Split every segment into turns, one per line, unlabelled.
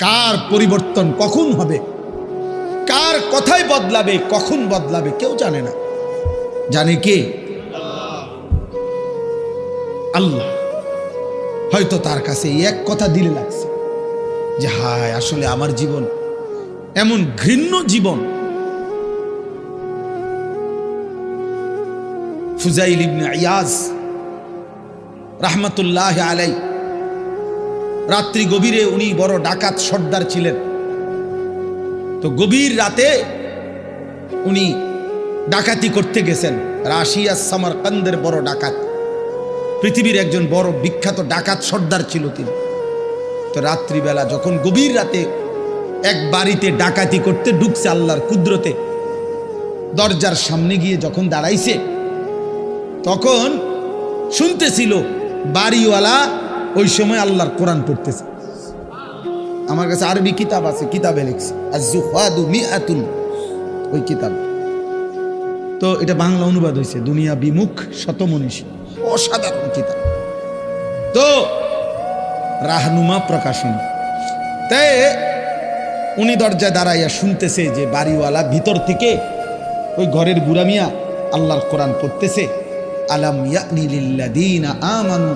কার পরিবর্তন কখন হবে, কার কথাই বদলাবে, কখন বদলাবে কেউ জানে না। জানে কে? আল্লাহ। হয়তো তার কাছে এক কথা দিলে লাগছে যে হায় আসলে আমার জীবন এমন ঘৃণ্য জীবন। ফুজাইল ইবনে ইয়াজ রাহমাতুল্লাহ আলাই, রাত্রি গভীরে উনি বড় ডাকাত সর্দার ছিলেন। তো গভীর রাতে উনি ডাকাতি করতে গেছেন। রাশিয়া সামারকান্দের বড় ডাকাত, পৃথিবীর একজন বড় বিখ্যাত ডাকাত সর্দার ছিল তিনি। তো রাত্রিবেলা যখন গভীর রাতে এক বাড়িতে ডাকাতি করতে ঢুকছে আল্লাহর কুদরতে, দরজার সামনে গিয়ে যখন দাঁড়াইছে তখন শুনতেছিল বাড়িওয়ালা ওই সময় আল্লাহর কোরআন পড়তেছে। আমার কাছে আরবি কিতাব আছে, কিতাবে লিখছে আজ-জুহাদু মিআতুন, ওই কিতাব। তো এটা বাংলা অনুবাদ হয়েছে দুনিয়া বিমুখ শতমনীষী, অসাধারণ কিতাব। তো রাহনুমা প্রকাশনী। তাই উনি দরজায় দাঁড়াইয়া শুনতেছে যে বাড়িওয়ালা ভিতর থেকে ওই ঘরের বুড়া মিয়া আল্লাহর কোরআন পড়তেছে। আলাম ইয়ানি লিল্লাযীনা আমানু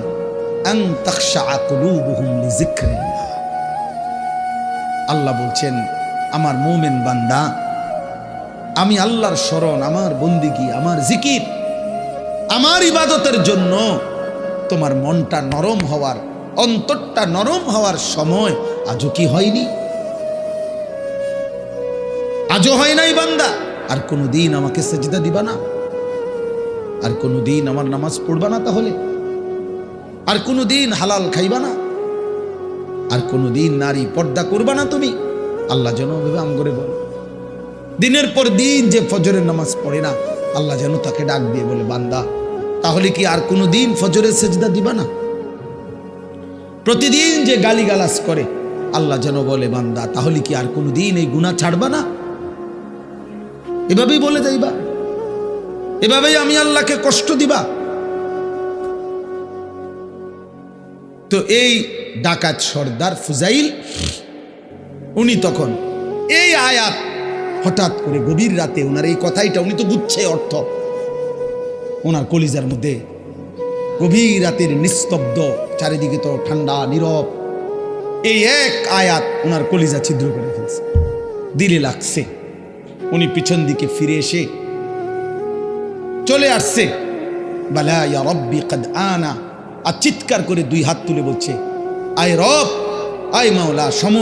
আন তাখশা কুলুবুহুম লিযিকরিল্লাহ। আল্লাহ বলছেন আমার মুমিন বান্দা, আমি আল্লাহর শরণ, আমার বন্দিগি, আমার জিকির, আমার ইবাদতের জন্য তোমার মনটা নরম হওয়ার, অন্তরটা নরম হওয়ার সময় আজও কি হয়নি? আজও হয় নাই বান্দা? আর কোনোদিন আমাকে সেজদা দিবা না? আর কোনোদিন আমার নামাজ পড়বা না? তাহলে আর কোনোদিন হালাল খাইবা না? আর কোনোদিন নারী পর্দা করবা না তুমি? আল্লাহ যেন ভেবে আম করে বলে, দিনের পর দিন যে ফজরের নামাজ পড়ে না, আল্লাহ যেন তাকে ডাক দিয়ে বলে বান্দা তাহলে কি আর কোনোদিন ফজরের সেজদা দিবা না? প্রতিদিন যে গালিগালাজ করে, আল্লাহ যেন বলে বান্দা তাহলে কি আর কোনোদিন এই গুনাহ ছাড়বা না? এভাবেই বলে যাইবা, এভাবেই আমি আল্লাহকে কষ্ট দিবা। তো এই ডাকাত সর্দার ফুজাইল, উনি তখন এই আয়াত হঠাৎ করে গভীর রাতে ওনার এই কথাইটা উনি তো বুঝছে অর্থ, ওনার কলিজার মধ্যে গভীর রাতের নিস্তব্ধ, চারিদিকে তো ঠান্ডা নীরব, এই এক আয়াত ওনার কলিজা ছিদ্র করে ফেলছে, দিলে লাগছে। উনি পিছন দিকে ফিরে এসে চলে আসছে, বালা ইয়া রব্বি কদ আনা, আর চিৎকার করে দুই হাত তুলে বলছে আয় রব, আয় মাওলা, সময়